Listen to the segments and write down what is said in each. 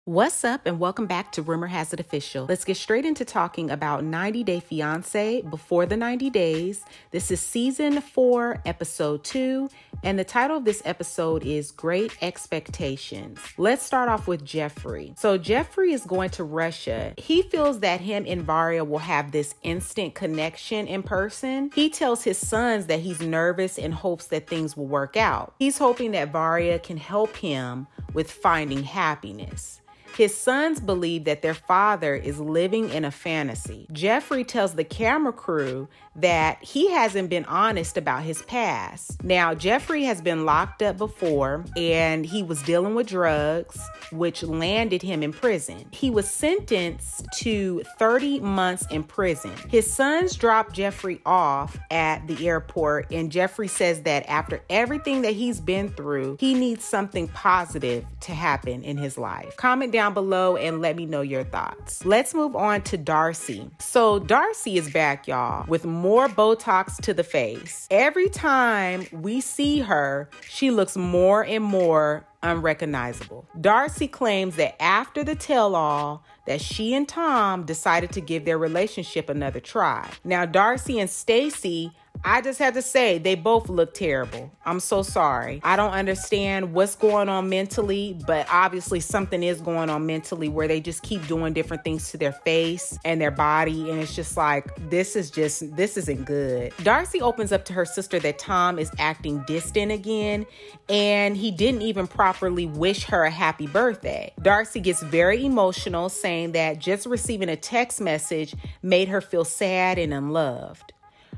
What's up and welcome back to Rumor Has It Official. Let's get straight into talking about 90 Day Fiance Before the 90 Days. This is season 4, episode 2, and the title of this episode is Great Expectations. Let's start off with Geoffrey. So Geoffrey is going to Russia. He feels that him and Varya will have this instant connection in person. He tells his sons that he's nervous and hopes that things will work out. He's hoping that Varya can help him with finding happiness. His sons believe that their father is living in a fantasy. Geoffrey tells the camera crew that he hasn't been honest about his past. Now, Geoffrey has been locked up before and he was dealing with drugs, which landed him in prison. He was sentenced to 30 months in prison. His sons dropped Geoffrey off at the airport, and Geoffrey says that after everything that he's been through, he needs something positive to happen in his life. Comment down below and let me know your thoughts. Let's move on to Darcey. So Darcey is back, y'all, with more Botox to the face. Every time we see her, she looks more and more unrecognizable. Darcey claims that after the tell-all that she and Tom decided to give their relationship another try. Now, Darcey and Stacy, I just have to say, they both look terrible. I'm so sorry. I don't understand what's going on mentally, but obviously something is going on mentally where they just keep doing different things to their face and their body. And it's just like, this isn't good. Darcey opens up to her sister that Tom is acting distant again, and he didn't even properly wish her a happy birthday. Darcey gets very emotional, saying that just receiving a text message made her feel sad and unloved.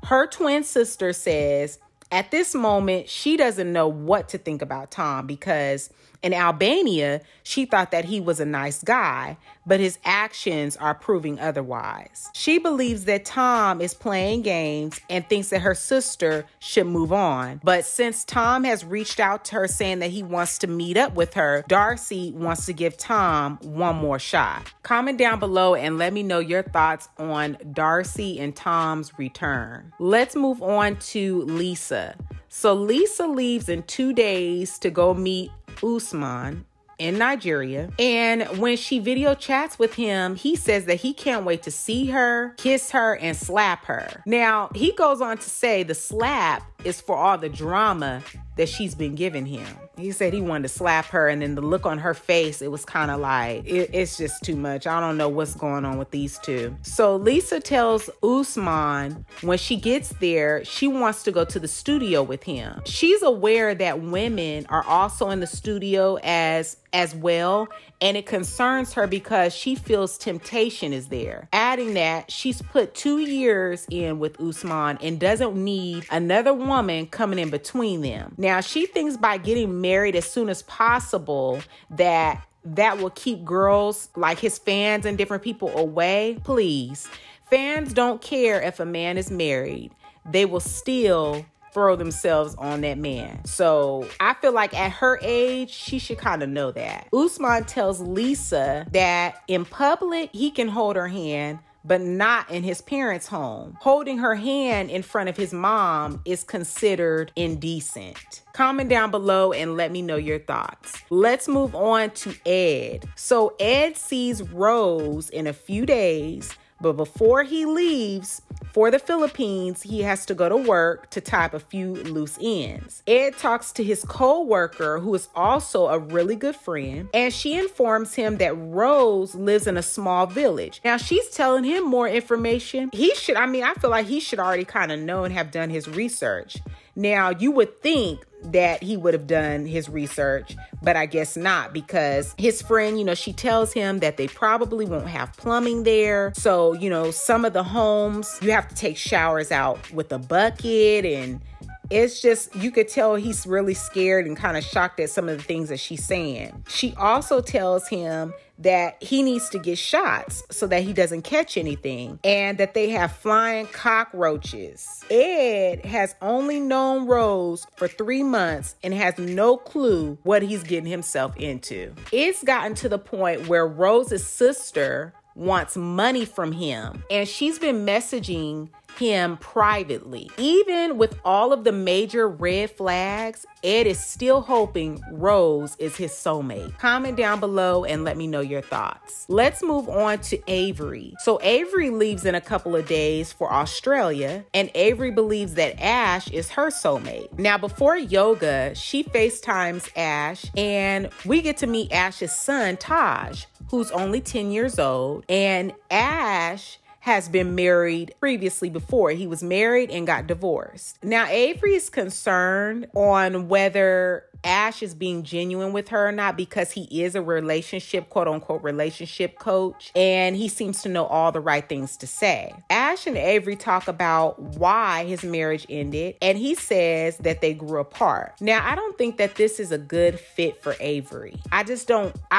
Her twin sister says at this moment, she doesn't know what to think about Tom because in Albania, she thought that he was a nice guy, but his actions are proving otherwise. She believes that Tom is playing games and thinks that her sister should move on. But since Tom has reached out to her saying that he wants to meet up with her, Darcey wants to give Tom one more shot. Comment down below and let me know your thoughts on Darcey and Tom's return. Let's move on to Lisa. So Lisa leaves in 2 days to go meet Usman in Nigeria. And when she video chats with him, he says that he can't wait to see her, kiss her, and slap her. Now, he goes on to say the slap is for all the drama that she's been giving him. He said he wanted to slap her, and then the look on her face, it was kind of like, it's just too much. I don't know what's going on with these two. So Lisa tells Usman when she gets there, she wants to go to the studio with him. She's aware that women are also in the studio as well, and it concerns her because she feels temptation is there. Adding that she's put 2 years in with Usman and doesn't need another woman coming in between them. Now, she thinks by getting married as soon as possible that will keep girls like his fans and different people away. Please, fans don't care if a man is married. They will still throw themselves on that man. So I feel like at her age, she should kind of know that. Usman tells Lisa that in public, he can hold her hand, but not in his parents' home. Holding her hand in front of his mom is considered indecent. Comment down below and let me know your thoughts. Let's move on to Ed. So Ed sees Rose in a few days, but before he leaves for the Philippines, he has to go to work to tie up a few loose ends. Ed talks to his co-worker, who is also a really good friend, and she informs him that Rose lives in a small village. Now, she's telling him more information. I feel like he should already kind of know and have done his research. Now, you would think that he would have done his research, but I guess not, because his friend, she tells him that they probably won't have plumbing there. So, some of the homes, you have to take showers out with a bucket, and it's just, you could tell he's really scared and kind of shocked at some of the things that she's saying. She also tells him that he needs to get shots so that he doesn't catch anything, and that they have flying cockroaches. Ed has only known Rose for 3 months and has no clue what he's getting himself into. It's gotten to the point where Rose's sister wants money from him, and she's been messaging him privately. Even with all of the major red flags, Ed is still hoping Rose is his soulmate. Comment down below and let me know your thoughts. Let's move on to Avery. So Avery leaves in a couple of days for Australia, and Avery believes that Ash is her soulmate. Now, before yoga, she FaceTimes Ash, and we get to meet Ash's son, Taj, who's only 10 years old, and Ash has been married previously before. He was married and got divorced. Now, Avery is concerned on whether Ash is being genuine with her or not, because he is a relationship, quote unquote, relationship coach, and he seems to know all the right things to say. Ash and Avery talk about why his marriage ended, and he says that they grew apart. Now, I don't think that this is a good fit for Avery. I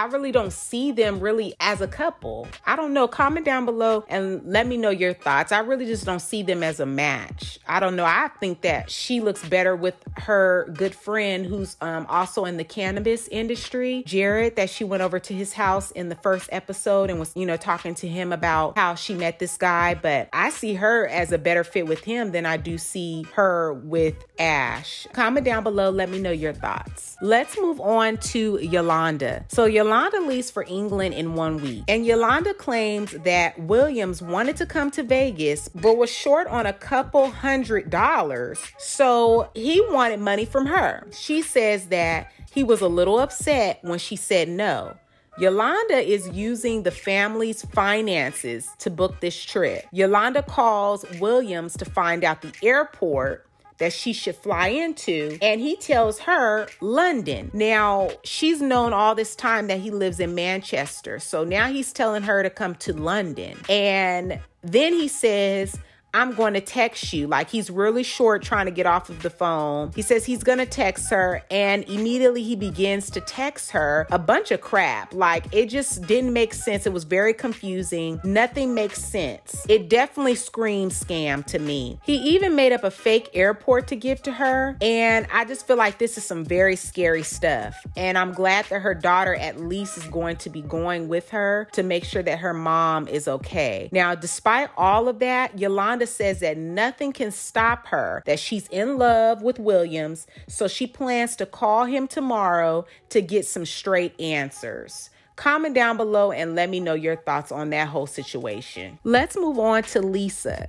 really don't see them really as a couple. I don't know. Comment down below and let me know your thoughts. I really just don't see them as a match. I don't know. I think that she looks better with her good friend who's also in the cannabis industry, Jared, that she went over to his house in the first episode and was, talking to him about how she met this guy. But I see her as a better fit with him than I do see her with Ash. Comment down below. Let me know your thoughts. Let's move on to Yolanda. So Yolanda leaves for England in 1 week, and Yolanda claims that Williams wanted to come to Vegas, but was short on a couple $100. So he wanted money from her. She says that he was a little upset when she said no. Yolanda is using the family's finances to book this trip. Yolanda calls Williams to find out the airport that she should fly into, and he tells her London. Now, she's known all this time that he lives in Manchester, so now he's telling her to come to London. And then he says, I'm going to text you. Like, he's really short trying to get off of the phone. He says he's going to text her, and immediately he begins to text her a bunch of crap. Like, it just didn't make sense. It was very confusing. Nothing makes sense. It definitely screams scam to me. He even made up a fake airport to give to her, and I just feel like this is some very scary stuff. And I'm glad that her daughter at least is going to be going with her to make sure that her mom is okay. Now, despite all of that, Yolanda says that nothing can stop her, that she's in love with Williams, so she plans to call him tomorrow to get some straight answers. Comment down below and let me know your thoughts on that whole situation. Let's move on to Lisa.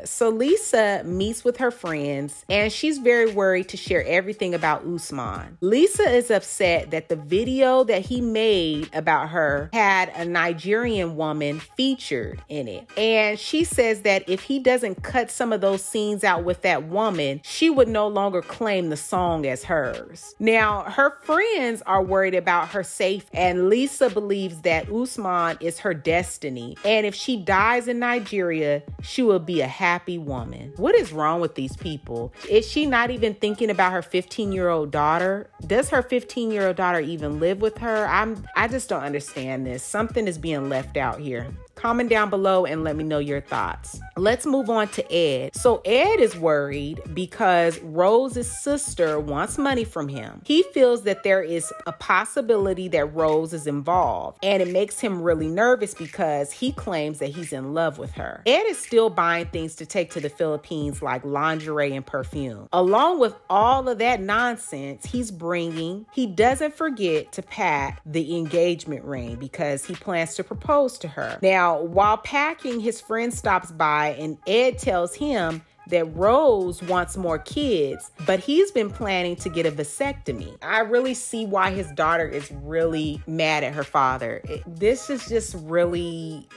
So Lisa meets with her friends, and she's very worried to share everything about Usman. Lisa is upset that the video that he made about her had a Nigerian woman featured in it. And she says that if he doesn't cut some of those scenes out with that woman, she would no longer claim the song as hers. Now, her friends are worried about her safety, and Lisa believes that Usman is her destiny, and if she dies in Nigeria, she will be a happy woman. What is wrong with these people? Is she not even thinking about her 15-year-old daughter? Does her 15-year-old daughter even live with her? I just don't understand this. Something is being left out here. Comment down below and let me know your thoughts. Let's move on to Ed. So Ed is worried because Rose's sister wants money from him. He feels that there is a possibility that Rose is involved, and it makes him really nervous because he claims that he's in love with her. Ed is still buying things to take to the Philippines like lingerie and perfume. Along with all of that nonsense he doesn't forget to pack the engagement ring because he plans to propose to her. Now, while packing, his friend stops by, and Ed tells him that Rose wants more kids, but he's been planning to get a vasectomy. I really see why his daughter is really mad at her father. This is just really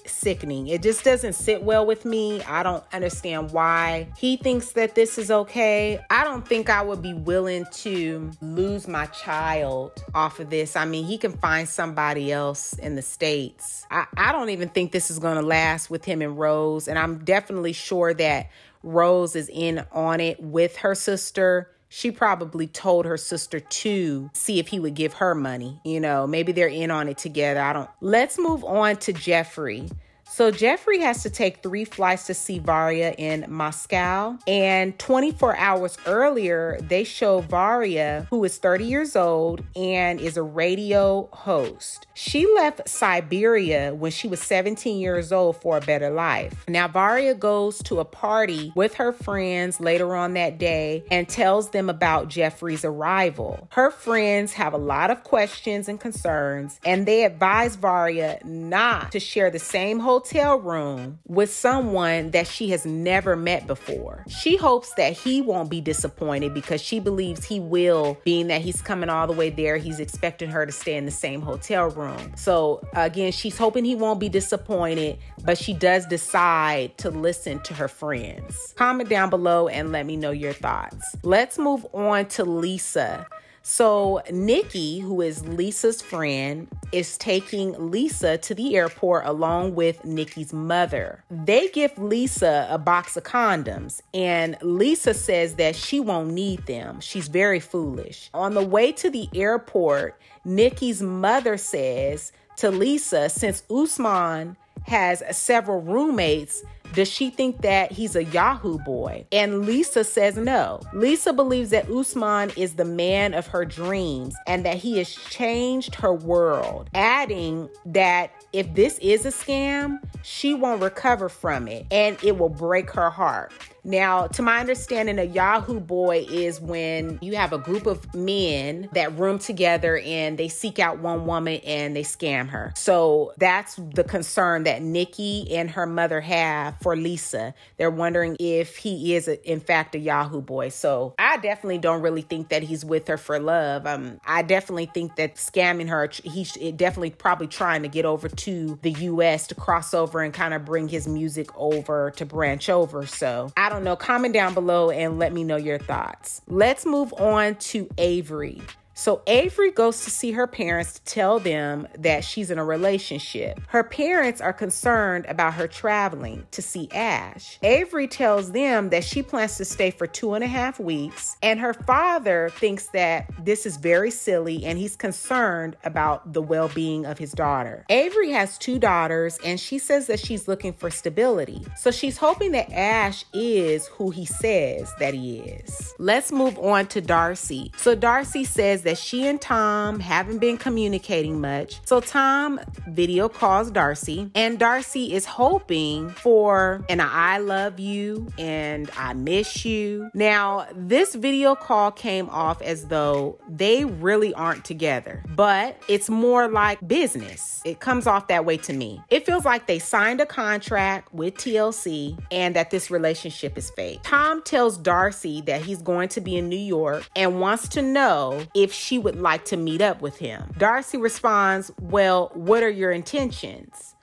sickening. It just doesn't sit well with me. I don't understand why he thinks that this is okay. I don't think I would be willing to lose my child off of this. I mean, he can find somebody else in the States. I don't even think this is going to last with him and Rose. And I'm definitely sure that Rose is in on it with her sister. She probably told her sister to see if he would give her money. Maybe they're in on it together. Let's move on to Geoffrey. So Geoffrey has to take 3 flights to see Varya in Moscow. And 24 hours earlier, they show Varya, who is 30 years old and is a radio host. She left Siberia when she was 17 years old for a better life. Now, Varya goes to a party with her friends later on that day and tells them about Geoffrey's arrival. Her friends have a lot of questions and concerns, and they advise Varya not to share the same hotel room with someone that she has never met before. She hopes that he won't be disappointed because she believes he will, being that he's coming all the way there. He's expecting her to stay in the same hotel room. So again, she's hoping he won't be disappointed, but she does decide to listen to her friends. Comment down below and let me know your thoughts. Let's move on to Lisa. So Nikki, who is Lisa's friend, is taking Lisa to the airport along with Nikki's mother. They give Lisa a box of condoms, and Lisa says that she won't need them. She's very foolish. On the way to the airport, Nikki's mother says to Lisa, since Usman has several roommates, does she think that he's a Yahoo boy? And Lisa says no. Lisa believes that Usman is the man of her dreams and that he has changed her world, adding that if this is a scam, she won't recover from it and it will break her heart. Now, to my understanding, a Yahoo boy is when you have a group of men that room together and they seek out one woman and they scam her. So that's the concern that Nikki and her mother have for Lisa. They're wondering if he is in fact a Yahoo boy. So I definitely don't really think that he's with her for love. I definitely think that scamming her, he's definitely probably trying to get over to the US to cross over and kind of bring his music over to branch over. So I don't know. Comment down below and let me know your thoughts. Let's move on to Avery. So Avery goes to see her parents to tell them that she's in a relationship. Her parents are concerned about her traveling to see Ash. Avery tells them that she plans to stay for 2.5 weeks, and her father thinks that this is very silly and he's concerned about the well-being of his daughter. Avery has 2 daughters, and she says that she's looking for stability. So she's hoping that Ash is who he says that he is. Let's move on to Darcey. So Darcey says that she and Tom haven't been communicating much. So Tom video calls Darcey, and Darcey is hoping for an I love you and I miss you. Now, this video call came off as though they really aren't together, but it's more like business. It comes off that way to me. It feels like they signed a contract with TLC and that this relationship is fake. Tom tells Darcey that he's going to be in New York and wants to know if she would like to meet up with him. Darcey responds, well, what are your intentions?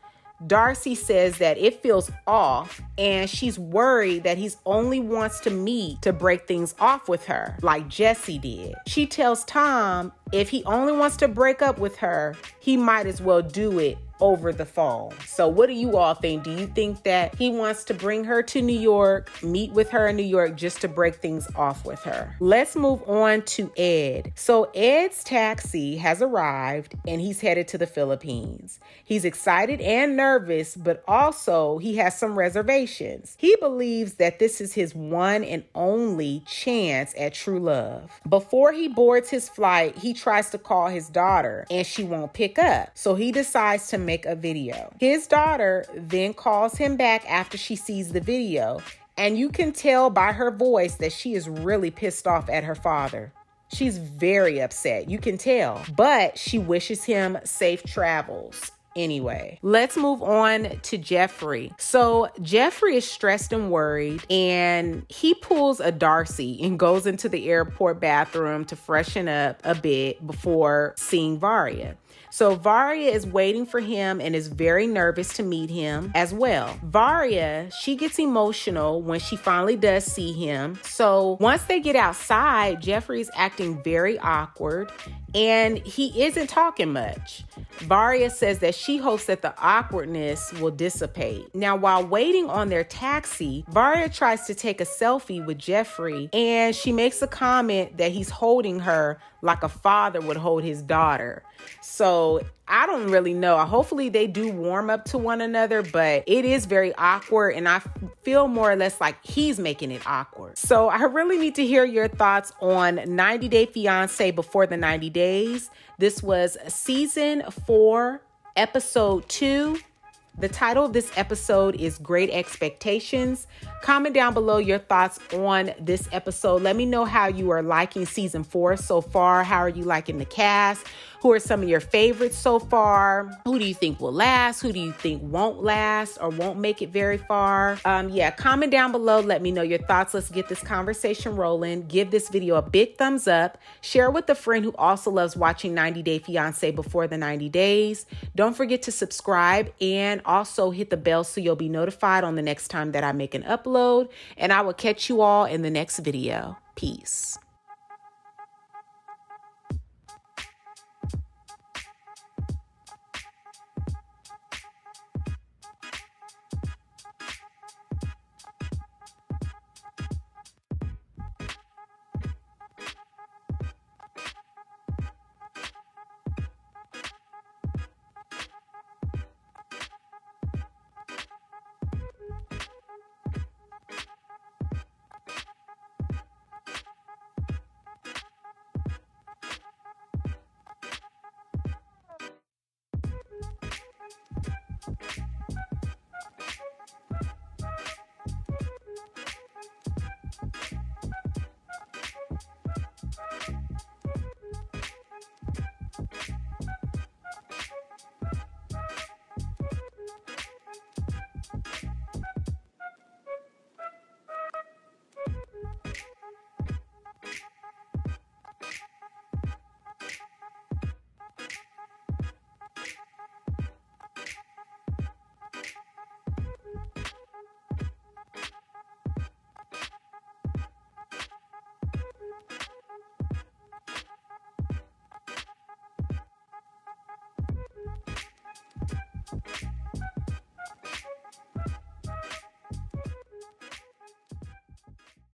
Darcey says that it feels off and she's worried that he's only wants to meet to break things off with her, like Jesse did. She tells Tom if he only wants to break up with her, he might as well do it over the phone. So what do you all think? Do you think that he wants to bring her to New York, meet with her in New York just to break things off with her? Let's move on to Ed. So Ed's taxi has arrived and he's headed to the Philippines. He's excited and nervous, but also he has some reservations. He believes that this is his one and only chance at true love. Before he boards his flight, he tries to call his daughter and she won't pick up. So he decides to make a video. His daughter then calls him back after she sees the video, and you can tell by her voice that she is really pissed off at her father. She's very upset, you can tell, but she wishes him safe travels. Anyway, let's move on to Geoffrey. So Geoffrey is stressed and worried, and he pulls a Darcey and goes into the airport bathroom to freshen up a bit before seeing Varya. So Varya is waiting for him and is very nervous to meet him as well. Varya, she gets emotional when she finally does see him. So once they get outside, Geoffrey is acting very awkward and he isn't talking much. Varya says that she hopes that the awkwardness will dissipate. Now, while waiting on their taxi, Varya tries to take a selfie with Geoffrey, and she makes a comment that he's holding her like a father would hold his daughter. So I don't really know. Hopefully they do warm up to one another, but it is very awkward. And I feel more or less like he's making it awkward. So I really need to hear your thoughts on 90 Day Fiance Before the 90 Days. This was season 4, episode 2. The title of this episode is Great Expectations. Comment down below your thoughts on this episode. Let me know how you are liking season 4 so far. How are you liking the cast? Who are some of your favorites so far? Who do you think will last? Who do you think won't last or won't make it very far? Comment down below. Let me know your thoughts. Let's get this conversation rolling. Give this video a big thumbs up. Share with a friend who also loves watching 90 Day Fiance Before the 90 Days. Don't forget to subscribe and also hit the bell so you'll be notified on the next time that I make an upload. And I will catch you all in the next video. Peace.